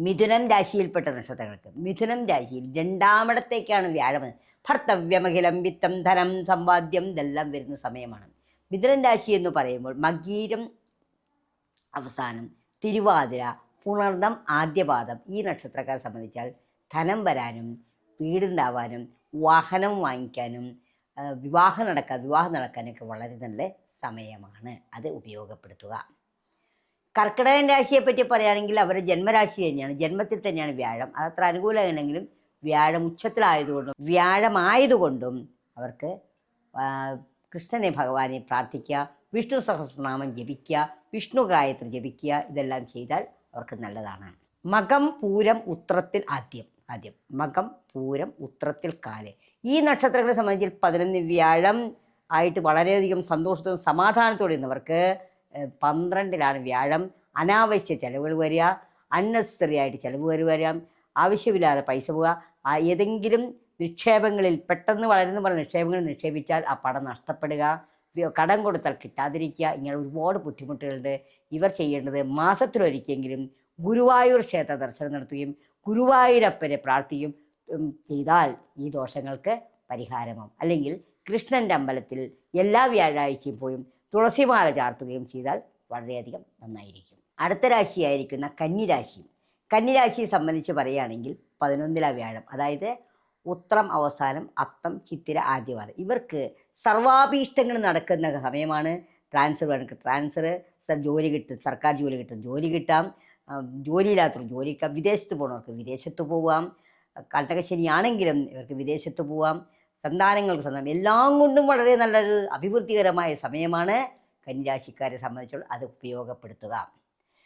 മിഥുനം രാശിയിൽപ്പെട്ട നക്ഷത്രങ്ങൾക്ക് മിഥുനം രാശിയിൽ രണ്ടാമിടത്തേക്കാണ് വ്യാഴം. ഭർത്തവ്യമഖിലം വിത്തം ധനം സമ്പാദ്യം ഇതെല്ലാം വരുന്ന സമയമാണ്. മിഥുനം രാശി എന്ന് പറയുമ്പോൾ മകീരം അവസാനം, തിരുവാതിര, പുണർദം, ആദ്യപാദം ഈ നക്ഷത്രക്കാരെ സംബന്ധിച്ചാൽ ധനം വരാനും വീടുണ്ടാവാനും വാഹനം വാങ്ങിക്കാനും വിവാഹം നടക്കാനൊക്കെ വളരെ നല്ല സമയമാണ്. അത് ഉപയോഗപ്പെടുത്തുക. കർക്കിടകൻ രാശിയെ പറ്റി പറയുകയാണെങ്കിൽ അവരുടെ ജന്മരാശി തന്നെയാണ്, ജന്മത്തിൽ തന്നെയാണ് വ്യാഴം. അതത്ര അനുകൂലമാണെങ്കിലും വ്യാഴമായതുകൊണ്ടും അവർക്ക് കൃഷ്ണനെ ഭഗവാനെ പ്രാർത്ഥിക്കുക, വിഷ്ണു സഹസ്രനാമം ജപിക്കുക, വിഷ്ണു ഗായത്രി ജപിക്കുക, ഇതെല്ലാം ചെയ്താൽ അവർക്ക് നല്ലതാണ്. മകം പൂരം ഉത്രത്തിൽ ആദ്യം മകം പൂരം ഉത്രത്തിൽ കാല് ഈ നക്ഷത്രങ്ങളെ സംബന്ധിച്ച് 11 വ്യാഴം ആയിട്ട് വളരെയധികം സന്തോഷത്തോടും സമാധാനത്തോടെ ഇന്നവർക്ക് 12ലാണ് വ്യാഴം. അനാവശ്യ ചിലവുകൾ വരിക, അൺനെസറി ആയിട്ട് ചിലവ് വരാം, ആവശ്യമില്ലാതെ പൈസ പോവുക, ഏതെങ്കിലും നിക്ഷേപങ്ങളിൽ പെട്ടെന്ന് വളരുന്ന പറഞ്ഞ നിക്ഷേപങ്ങളിൽ നിക്ഷേപിച്ചാൽ ആ പണം നഷ്ടപ്പെടുക, കടം കൊടുത്താൽ കിട്ടാതിരിക്കുക, ഇങ്ങനെ ഒരുപാട് ബുദ്ധിമുട്ടുകളുണ്ട്. ഇവർ ചെയ്യേണ്ടത് മാസത്തിലൊരിക്കെങ്കിലും ഗുരുവായൂർ ക്ഷേത്ര ദർശനം നടത്തുകയും ഗുരുവായൂരപ്പനെ പ്രാർത്ഥിക്കുകയും ചെയ്താൽ ഈ ദോഷങ്ങൾക്ക് പരിഹാരമാവും. അല്ലെങ്കിൽ കൃഷ്ണൻ്റെ അമ്പലത്തിൽ എല്ലാ വ്യാഴാഴ്ചയും പോയും തുളസിമാല ചാർത്തുകയും ചെയ്താൽ വളരെയധികം നന്നായിരിക്കും. അടുത്ത രാശിയായിരിക്കുന്ന കന്നിരാശിയെ സംബന്ധിച്ച് പറയുകയാണെങ്കിൽ 11ലാണ് വ്യാഴം. അതായത് ഉത്രം അവസാനം, അത്തം, ചിത്തിര, ആദ്യവാദം. ഇവർക്ക് സർവാഭീഷ്ടങ്ങൾ നടക്കുന്ന സമയമാണ്. ട്രാൻസ്ഫർ, ജോലി കിട്ടും, സർക്കാർ ജോലി കിട്ടാം, ജോലിയില്ലാത്തവർ ജോലിക്കാം, വിദേശത്ത് പോകുന്നവർക്ക് വിദേശത്ത് പോവാം, കണ്ടകശനിയാണെങ്കിലും ഇവർക്ക് വിദേശത്ത് പോവാം, സന്താനങ്ങൾക്ക് എല്ലാം കൊണ്ടും വളരെ നല്ലൊരു അഭിവൃദ്ധികരമായ സമയമാണ് കന്നിരാശിക്കാരെ സംബന്ധിച്ചുള്ള. അത് ഉപയോഗപ്പെടുത്തുക.